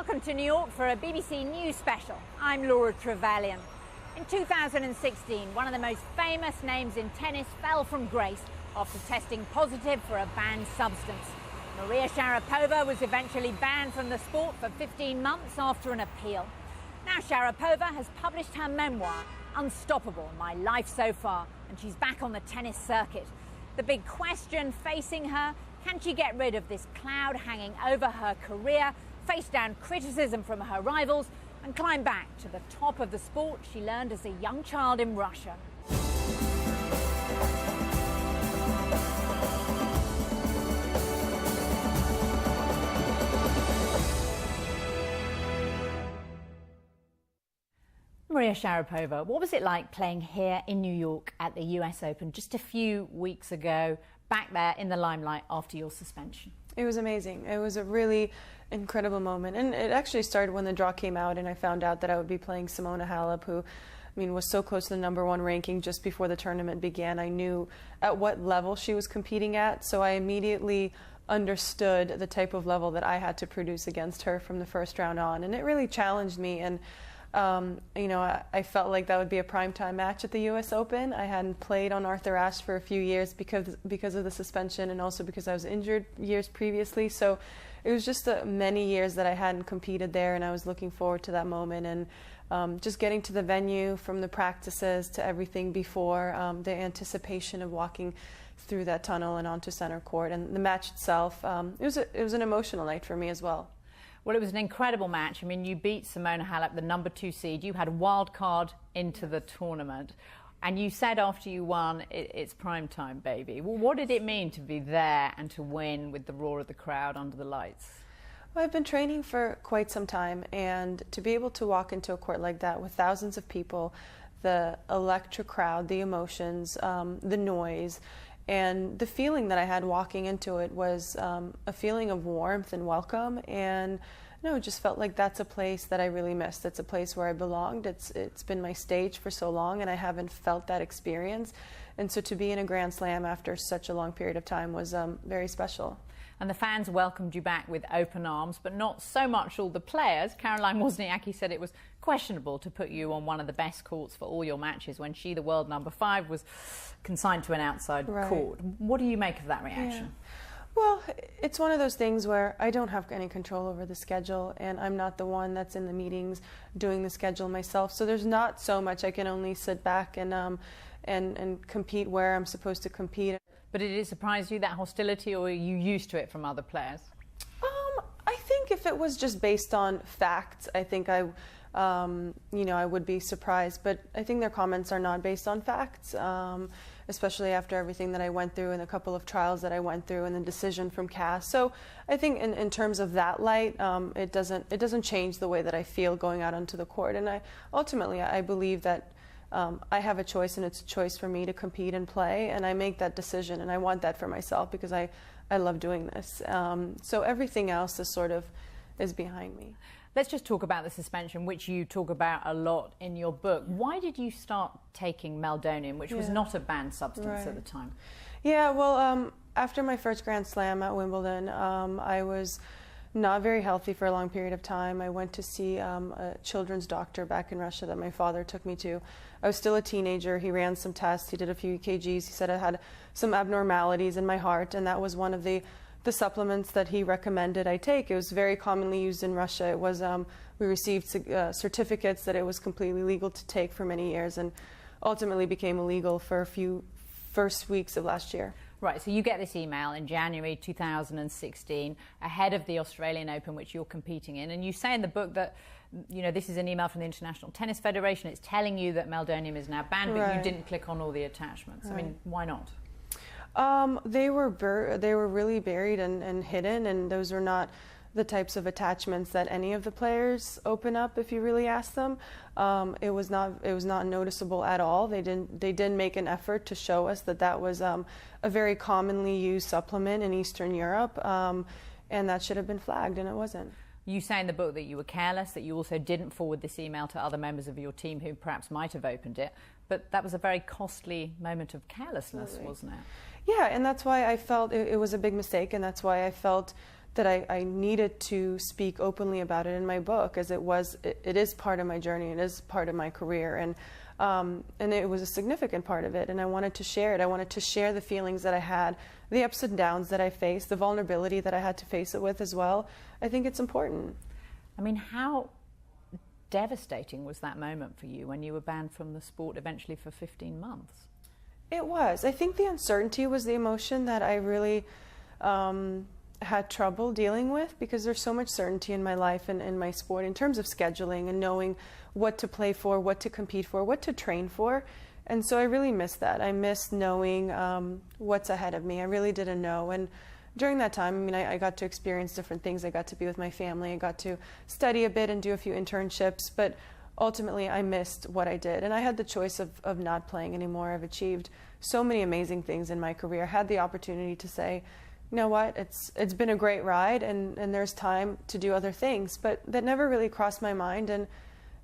Welcome to New York for a BBC News special. I'm Laura Trevelyan. In 2016, one of the most famous names in tennis fell from grace after testing positive for a banned substance. Maria Sharapova was eventually banned from the sport for 15 months after an appeal. Now Sharapova has published her memoir, Unstoppable, My Life So Far, and she's back on the tennis circuit. The big question facing her, can she get rid of this cloud hanging over her career, face down criticism from her rivals, and climb back to the top of the sport she learned as a young child in Russia? Maria Sharapova, what was it like playing here in New York at the US Open just a few weeks ago, back there in the limelight after your suspension? It was amazing. It was a really incredible moment. And it actually started when the draw came out and I found out that I would be playing Simona Halep, who was so close to the #1 ranking just before the tournament began. I knew at what level she was competing at, so I immediately understood the type of level that I had to produce against her from the first round on. And it really challenged me. And I felt like that would be a primetime match at the US Open. I hadn't played on Arthur Ashe for a few years because of the suspension and also because I was injured years previously. So it was just many years that I hadn't competed there, and I was looking forward to that moment. And just getting to the venue, from the practices to everything before, the anticipation of walking through that tunnel and onto center court, and the match itself, it was an emotional night for me as well. Well, it was an incredible match. I mean, you beat Simona Halep, the #2 seed. You had a wild card into the tournament. And you said after you won, it's prime time, baby. Well, what did it mean to be there and to win with the roar of the crowd under the lights? Well, I've been training for quite some time, and to be able to walk into a court like that with thousands of people, the electric crowd, the emotions, the noise, and the feeling that I had walking into it was a feeling of warmth and welcome. And it just felt like that's a place that I really missed. It's a place where I belonged. It's been my stage for so long, and I haven't felt that experience. And so to be in a Grand Slam after such a long period of time was very special. And the fans welcomed you back with open arms, but not so much all the players. Caroline Wozniacki said it was questionable to put you on one of the best courts for all your matches when she, the world #5, was consigned to an outside court. What do you make of that reaction? Yeah. Well, it's one of those things where I don't have any control over the schedule, and I'm not the one that's in the meetings doing the schedule myself. So there's not so much. I can only sit back and compete where I'm supposed to compete. But did it surprise you, that hostility, or are you used to it from other players? I think if it was just based on facts, I think I would be surprised. But I think their comments are not based on facts, especially after everything that I went through and a couple of trials that I went through and the decision from CAS. So I think in terms of that light, it doesn't change the way that I feel going out onto the court. And I believe that I have a choice, and it's a choice for me to compete and play, and I make that decision, and I want that for myself because I love doing this. So everything else is behind me. Let's just talk about the suspension, which you talk about a lot in your book. Why did you start taking meldonium, which was not a banned substance at the time? Yeah, well, after my first Grand Slam at Wimbledon, I was not very healthy for a long period of time. I went to see a children's doctor back in Russia that my father took me to. I was still a teenager. He ran some tests. He did a few EKGs. He said I had some abnormalities in my heart, and that was one of the supplements that he recommended I take. It was very commonly used in Russia. It was we received certificates that it was completely legal to take for many years, and ultimately became illegal for a few first weeks of last year. Right, so you get this email in January 2016, ahead of the Australian Open, which you're competing in, and you say in the book that, this is an email from the International Tennis Federation. It's telling you that meldonium is now banned, but you didn't click on all the attachments. I mean, why not? They were really buried and hidden, and those were not the types of attachments that any of the players open up if you really ask them. It was not noticeable at all. They did make an effort to show us that was a very commonly used supplement in Eastern Europe, and that should have been flagged, and it wasn't. You say in the book that you were careless, that you also didn't forward this email to other members of your team who perhaps might have opened it, but that was a very costly moment of carelessness, wasn't it? Yeah, and that's why I felt it was a big mistake, and that's why I felt that I needed to speak openly about it in my book, as it is part of my journey, it is part of my career, and it was a significant part of it, and I wanted to share it. I wanted to share the feelings that I had, the ups and downs that I faced, the vulnerability that I had to face it with as well. I think it's important. I mean, how devastating was that moment for you when you were banned from the sport eventually for 15 months? It was. I think the uncertainty was the emotion that I really had trouble dealing with, because there's so much certainty in my life and in my sport in terms of scheduling and knowing what to play for, what to compete for, what to train for. And so I really missed that. I missed knowing what's ahead of me. I really didn't know. And during that time, I mean, I got to experience different things. I got to be with my family. I got to study a bit and do a few internships. But ultimately, I missed what I did. And I had the choice of not playing anymore. I've achieved so many amazing things in my career. I had the opportunity to say, you know what, it's been a great ride, and there's time to do other things. But that never really crossed my mind. And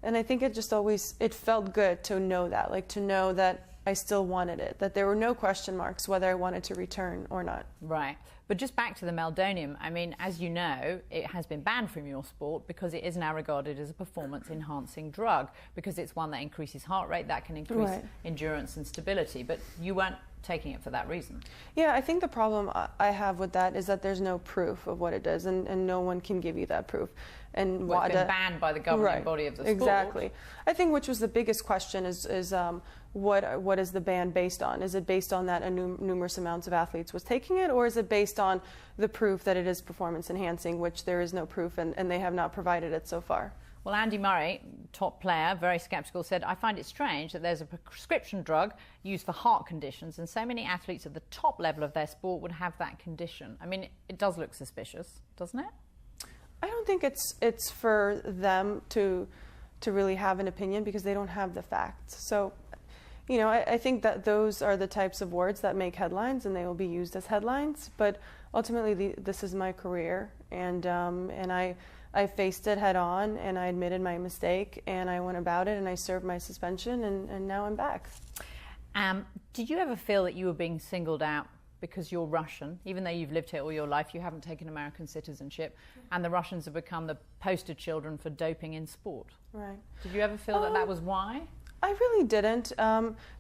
I think it just always, it felt good to know that, like to know that I still wanted it, that there were no question marks whether I wanted to return or not. Right. But just back to the meldonium, I mean, as you know, it has been banned from your sport because it is now regarded as a performance-enhancing drug, because it's one that increases heart rate, that can increase endurance and stability. But you weren't taking it for that reason. Yeah, I think the problem I have with that is that there's no proof of what it does, and no one can give you that proof. And well, it's been banned by the governing body of the sport. Exactly. I think which was the biggest question is what is the ban based on? Is it based on that numerous amounts of athletes was taking it, or is it based on the proof that it is performance enhancing, which there is no proof, and they have not provided it so far? Well, Andy Murray, top player, very sceptical, said, I find it strange that there's a prescription drug used for heart conditions and so many athletes at the top level of their sport would have that condition. I mean, it does look suspicious, doesn't it? I don't think it's for them to really have an opinion, because they don't have the facts. So, you know, I think that those are the types of words that make headlines, and they will be used as headlines. But ultimately, this is my career, and I faced it head on, and I admitted my mistake, and I went about it, and I served my suspension, and now I'm back. Did you ever feel that you were being singled out because you're Russian? Even though you've lived here all your life, you haven't taken American citizenship, and the Russians have become the poster children for doping in sport. Right. Did you ever feel that was why? I really didn't,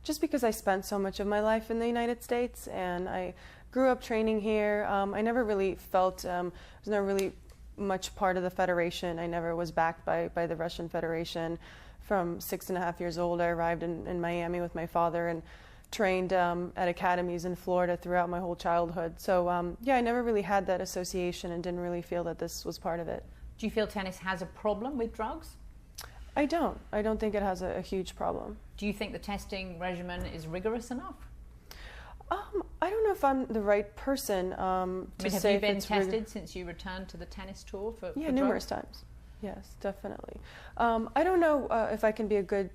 just because I spent so much of my life in the United States, and I grew up training here. I never really felt, I was never really much part of the federation. I never was backed by the Russian Federation. From 6.5 years old, I arrived in Miami with my father and trained at academies in Florida throughout my whole childhood. So yeah, I never really had that association and didn't really feel that this was part of it. Do you feel tennis has a problem with drugs? I don't. I don't think it has a huge problem. Do you think the testing regimen is rigorous enough? I don't know if I'm the right person to say. Have you been tested since you returned to the tennis tour for numerous times. Yes, definitely. I don't know if I can be a good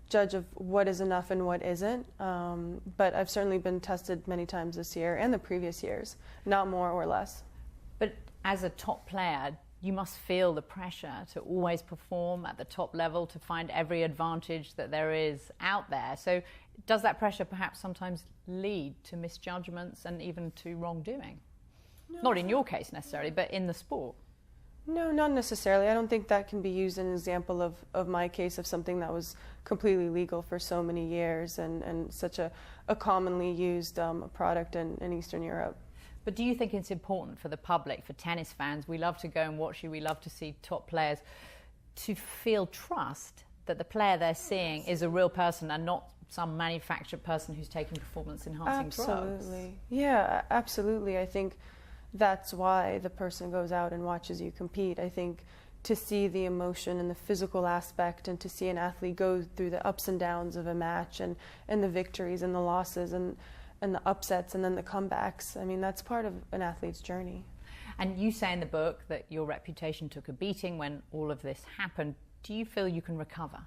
judge of what is enough and what isn't, but I've certainly been tested many times this year and the previous years, not more or less. But as a top player, you must feel the pressure to always perform at the top level, to find every advantage that there is out there. So does that pressure perhaps sometimes lead to misjudgments and even to wrongdoing? No. Not in your case necessarily, but in the sport. No, not necessarily. I don't think that can be used as an example of my case of something that was completely legal for so many years and such a commonly used product in Eastern Europe. But do you think it's important for the public, for tennis fans, we love to go and watch you, we love to see top players, to feel trust that the player they're seeing is a real person and not some manufactured person who's taking performance-enhancing drugs? Absolutely. Yeah, absolutely. I think that's why the person goes out and watches you compete. I think to see the emotion and the physical aspect, and to see an athlete go through the ups and downs of a match, and the victories and the losses and the upsets and then the comebacks. I mean, that's part of an athlete's journey. And you say in the book that your reputation took a beating when all of this happened. Do you feel you can recover?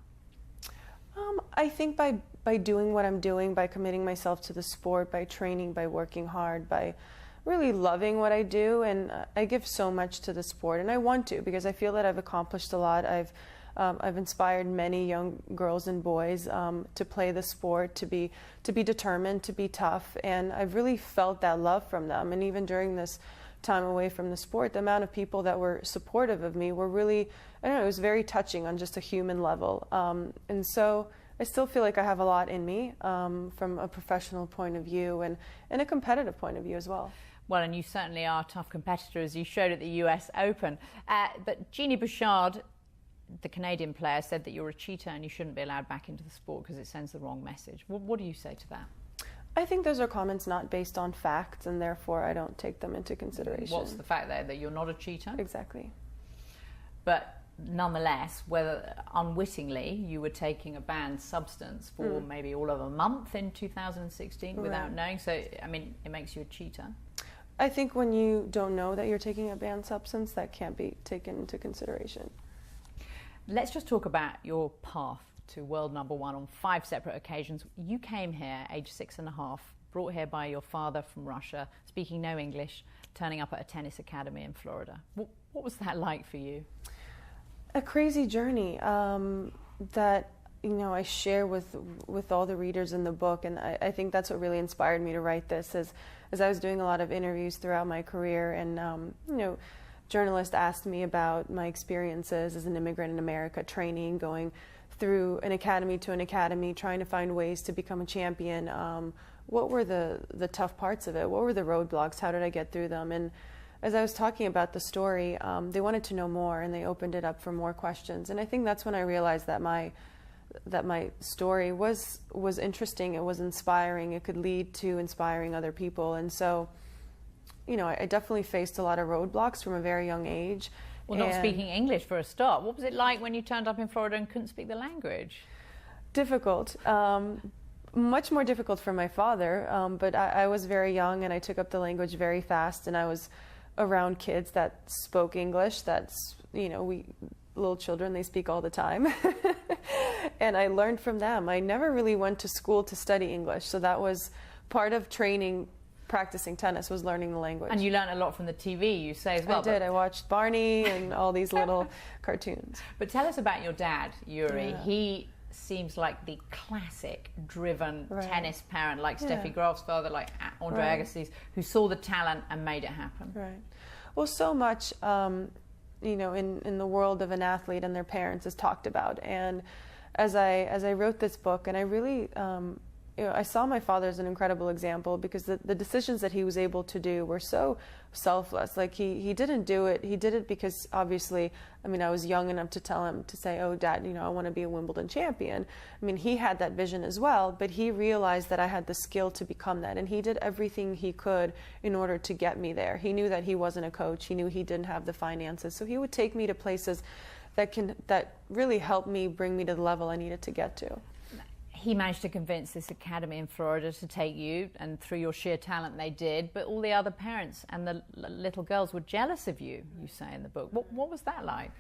I think by doing what I'm doing, by committing myself to the sport, by training, by working hard, by really loving what I do, and I give so much to the sport, and I want to, because I feel that I've accomplished a lot. I've inspired many young girls and boys to play the sport, to be determined, to be tough, and I've really felt that love from them. And even during this time away from the sport, the amount of people that were supportive of me were really, I don't know, it was very touching on just a human level. And so I still feel like I have a lot in me from a professional point of view and a competitive point of view as well. Well, and you certainly are a tough competitor, as you showed at the US Open. But Jeannie Bouchard, the Canadian player, said that you're a cheater and you shouldn't be allowed back into the sport because it sends the wrong message. What do you say to that? I think those are comments not based on facts, and therefore I don't take them into consideration. What's the fact there, that you're not a cheater? Exactly. But nonetheless, whether unwittingly you were taking a banned substance for maybe all of a month in 2016 without knowing, so, I mean, it makes you a cheater. I think when you don't know that you're taking a banned substance, that can't be taken into consideration. Let's just talk about your path to world number one on 5 separate occasions. You came here age 6.5, brought here by your father from Russia, speaking no English, turning up at a tennis academy in Florida. What was that like for you? A crazy journey that, you know, I share with all the readers in the book, and I think that's what really inspired me to write this. As I was doing a lot of interviews throughout my career, and you know, journalists asked me about my experiences as an immigrant in America, training, going through an academy to an academy, trying to find ways to become a champion. What were the tough parts of it? What were the roadblocks? How did I get through them? And as I was talking about the story, they wanted to know more, and they opened it up for more questions. And I think that's when I realized that my story was interesting, it was inspiring, it could lead to inspiring other people. And so, you know, I definitely faced a lot of roadblocks from a very young age. Well, not speaking English for a start. What was it like when you turned up in Florida and couldn't speak the language? Difficult. Much more difficult for my father, but I was very young and I took up the language very fast, and I was around kids that spoke English. That's, you know, little children, they speak all the time. And I learned from them. I never really went to school to study English, so that was part of training, practicing tennis, was learning the language. And you learned a lot from the TV, you say, as well. I did. I watched Barney and all these little cartoons. But tell us about your dad, Yuri. Yeah. He seems like the classic driven tennis parent, like Steffi Graf's father, like Andre Agassi's, who saw the talent and made it happen. Right. Well, so much, you know, in the world of an athlete and their parents is talked about. And as I wrote this book, and I really, you know, I saw my father as an incredible example, because the decisions that he was able to do were so selfless. Like he didn't do it. He did it because, obviously, I mean, I was young enough to tell him to say, "Oh, Dad, you know, I want to be a Wimbledon champion." I mean, he had that vision as well, but he realized that I had the skill to become that, and he did everything he could in order to get me there. He knew that he wasn't a coach. He knew he didn't have the finances, so he would take me to places that really helped me bring me to the level I needed to get to. He managed to convince this academy in Florida to take you, and through your sheer talent they did, but all the other parents and the little girls were jealous of you, you say in the book. What was that like?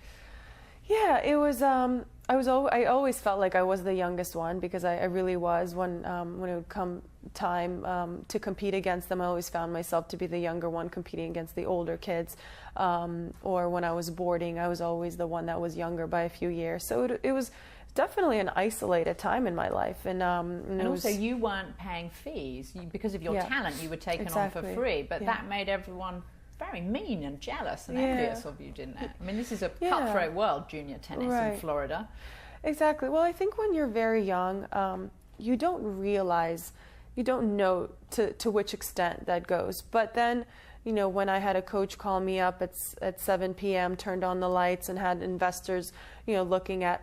Yeah, it was, I always felt like I was the youngest one, because I really was. When it would come time to compete against them, I always found myself to be the younger one competing against the older kids. Or when I was boarding, I was always the one that was younger by a few years. So it was definitely an isolated time in my life. And also you weren't paying fees. Because of your talent, you were taken on for free. But that made everyone very mean and jealous and envious of you, didn't it? I mean, this is a cutthroat world, junior tennis in Florida. Exactly. Well, I think when you're very young, you don't realize, you don't know to which extent that goes. But then, you know, when I had a coach call me up at 7 p.m., turned on the lights, and had investors, you know, looking at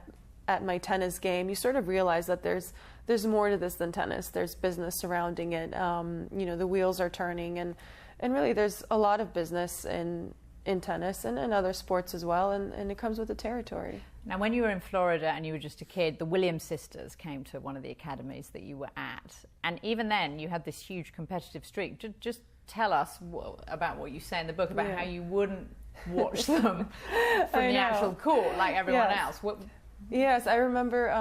my tennis game, you sort of realize that there's more to this than tennis. There's business surrounding it. You know, the wheels are turning, and really there's a lot of business in tennis and in other sports as well, and it comes with the territory. Now, when you were in Florida and you were just a kid, the Williams sisters came to one of the academies that you were at, and even then you had this huge competitive streak. Just tell us about what you say in the book about how you wouldn't watch them from the actual court like everyone else. Yes, I remember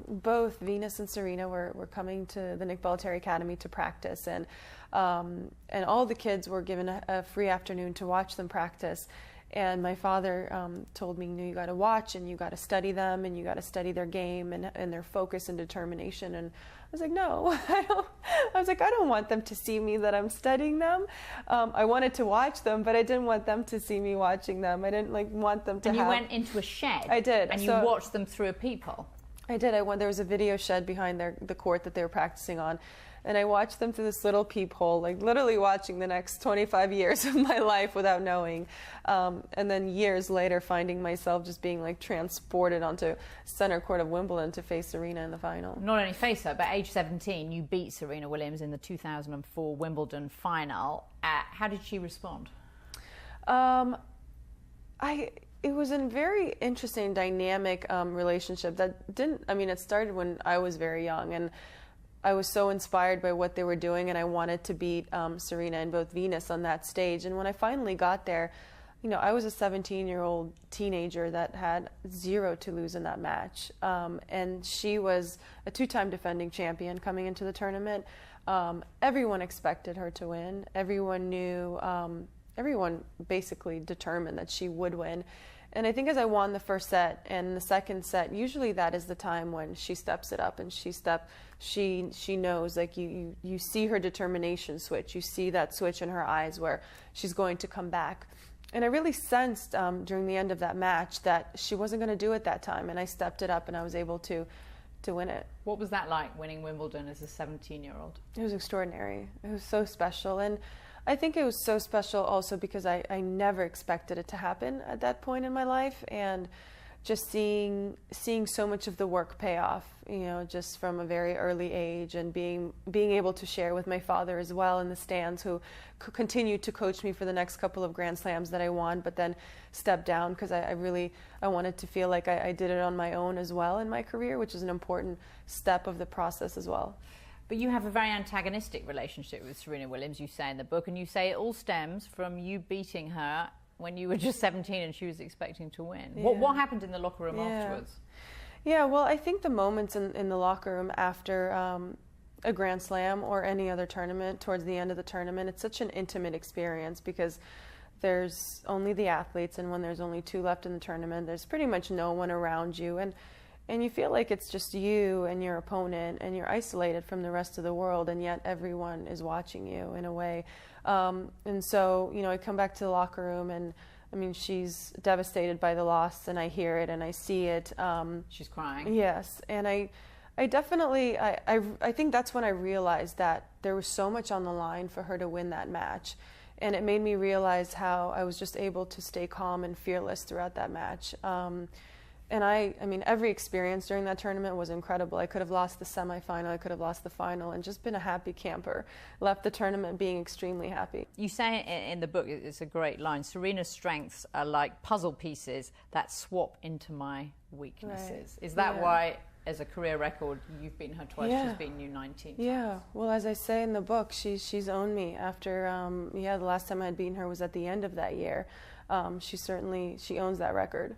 both Venus and Serena were coming to the Nick Bollettieri Academy to practice, and all the kids were given a free afternoon to watch them practice. And my father told me, you got to watch and you got to study them and you got to study their game and their focus and determination. And I was like, no, I don't. I was like, I don't want them to see me that I'm studying them. I wanted to watch them, but I didn't want them to see me watching them. I didn't want them to. And you went into a shed. I did. And you watched them through a peephole. I did. There was a video shed behind the court that they were practicing on. And I watched them through this little peephole, literally watching the next 25 years of my life without knowing. And then years later, finding myself just being transported onto center court of Wimbledon to face Serena in the final. Not only face her, but age 17, you beat Serena Williams in the 2004 Wimbledon final. How did she respond? It was a very interesting, dynamic relationship that didn't. It started when I was very young, and I was so inspired by what they were doing, and I wanted to beat Serena and both Venus on that stage. And when I finally got there, I was a 17-year-old teenager that had 0 to lose in that match. And she was a 2-time defending champion coming into the tournament. Everyone expected her to win. Everyone knew, everyone basically determined that she would win. And I think as I won the first set and the second set, usually that is the time when she steps it up and she knows, you see her determination switch. You see that switch in her eyes where she's going to come back. And I really sensed during the end of that match that she wasn't going to do it that time. And I stepped it up and I was able to win it. What was that like, winning Wimbledon as a 17-year-old? It was extraordinary. It was so special. And I think it was so special also because I never expected it to happen at that point in my life, and just seeing so much of the work pay off, just from a very early age, and being able to share with my father as well in the stands, who continued to coach me for the next couple of Grand Slams that I won, but then stepped down because I wanted to feel like I did it on my own as well in my career, which is an important step of the process as well. But you have a very antagonistic relationship with Serena Williams, you say in the book, and you say it all stems from you beating her when you were just 17 and she was expecting to win. Yeah. What happened in the locker room afterwards? Yeah, well, I think the moments in the locker room after a Grand Slam or any other tournament, towards the end of the tournament, it's such an intimate experience because there's only the athletes, and when there's only 2 left in the tournament, there's pretty much no one around you. And you feel like it's just you and your opponent, and you're isolated from the rest of the world, and yet everyone is watching you in a way. And so, I come back to the locker room, and she's devastated by the loss, and I hear it and I see it. She's crying. Yes, and I definitely, I think that's when I realized that there was so much on the line for her to win that match. And it made me realize how I was just able to stay calm and fearless throughout that match. And every experience during that tournament was incredible. I could have lost the semifinal, I could have lost the final, and just been a happy camper. Left the tournament being extremely happy. You say in the book, it's a great line, Serena's strengths are like puzzle pieces that swap into my weaknesses. Right. Is that why, as a career record, you've beaten her twice, she's beaten you 19 times? Yeah, well, as I say in the book, she's owned me after, the last time I had beaten her was at the end of that year. She owns that record.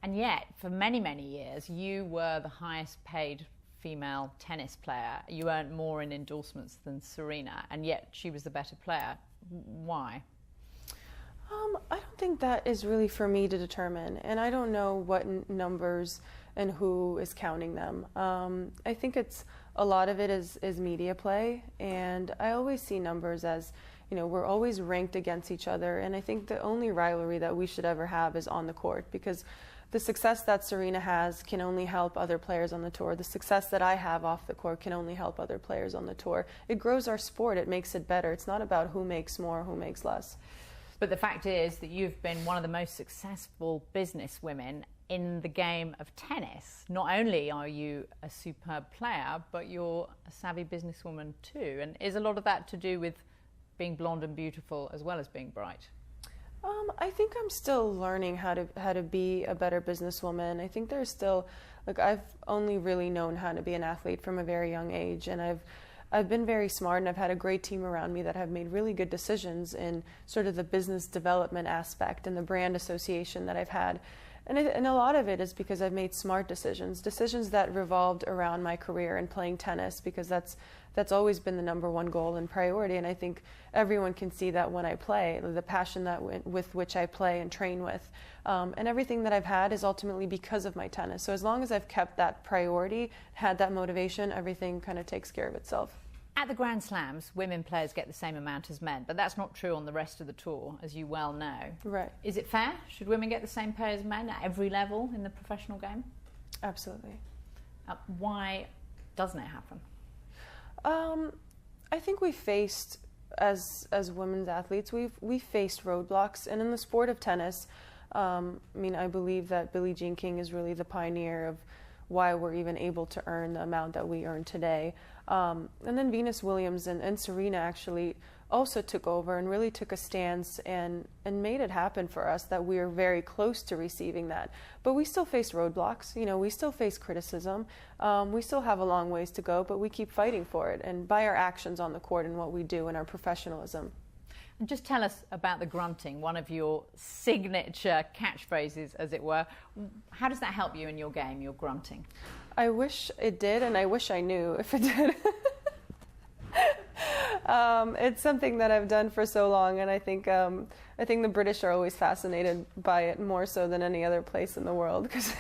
And yet, for many, many years, you were the highest paid female tennis player. You earned more in endorsements than Serena, and yet she was the better player. Why? I don't think that is really for me to determine, and I don't know what numbers and who is counting them. I think a lot of it is media play, and I always see numbers as, we're always ranked against each other, and I think the only rivalry that we should ever have is on the court, because the success that Serena has can only help other players on the tour. The success that I have off the court can only help other players on the tour. It grows our sport. It makes it better. It's not about who makes more, who makes less. But the fact is that you've been one of the most successful businesswomen in the game of tennis. Not only are you a superb player, but you're a savvy businesswoman too. And is a lot of that to do with being blonde and beautiful as well as being bright? I think I'm still learning how to be a better businesswoman. I think there's still, I've only really known how to be an athlete from a very young age, and I've been very smart, and I've had a great team around me that have made really good decisions in sort of the business development aspect and the brand association that I've had. And a lot of it is because I've made smart decisions that revolved around my career and playing tennis, because that's always been the number one goal and priority. And I think everyone can see that when I play, the passion with which I play and train with. And everything that I've had is ultimately because of my tennis. So as long as I've kept that priority, had that motivation, everything kind of takes care of itself. At the Grand Slams, women players get the same amount as men, but that's not true on the rest of the tour, as you well know. Right. Is it fair? Should women get the same pay as men at every level in the professional game? Absolutely. Why doesn't it happen? I think we faced, as women's athletes, we faced roadblocks, and in the sport of tennis, I mean, I believe that Billie Jean King is really the pioneer of why we're even able to earn the amount that we earn today. And then Venus Williams and Serena actually also took over and really took a stance and made it happen for us, that we are very close to receiving that. But we still face roadblocks, you know, we still face criticism. We still have a long ways to go, but we keep fighting for it, and by our actions on the court and what we do and our professionalism. And just tell us about the grunting, one of your signature catchphrases, as it were. How does that help you in your game, your grunting? I wish it did, and I wish I knew if it did. It's something that I've done for so long, and I think the British are always fascinated by it more so than any other place in the world, because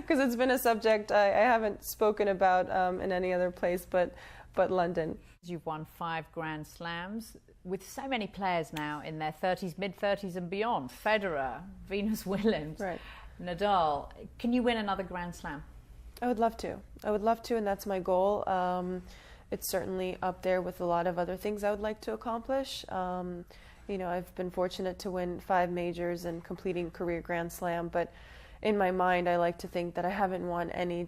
it's been a subject I haven't spoken about in any other place but London. You've won 5 Grand Slams with so many players now in their 30s, mid-30s and beyond. Federer, Venus Williams, right. Nadal. Can you win another Grand Slam? I would love to. And that's my goal. It's certainly up there with a lot of other things I would like to accomplish. You know, I've been fortunate to win 5 majors and completing career Grand Slam, but in my mind, I like to think that I haven't won any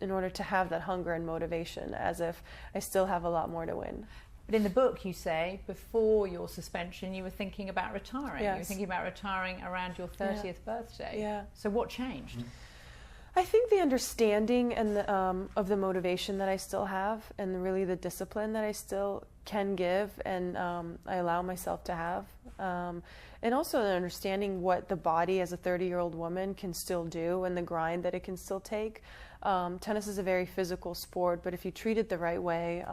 in order to have that hunger and motivation, as if I still have a lot more to win. But in the book, you say, before your suspension, you were thinking about retiring. Yes. You were thinking about retiring around your 30th birthday. Yeah. So what changed? I think the understanding and of the motivation that I still have, and really the discipline that I still can give and I allow myself to have. And also the understanding what the body as a 30-year-old woman can still do, and the grind that it can still take. Tennis is a very physical sport, but if you treat it the right way,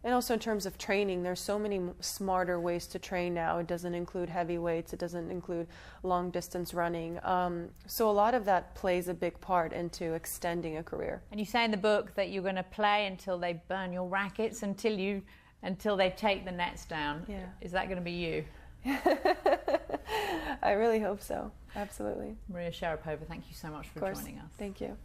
and also in terms of training, there's so many smarter ways to train now. It doesn't include heavy weights, it doesn't include long distance running. So a lot of that plays a big part into extending a career. And you say in the book that you're going to play until they burn your rackets, until they take the nets down. Yeah. Is that going to be you? I really hope so. Absolutely. Maria Sharapova, thank you so much for joining us. Thank you.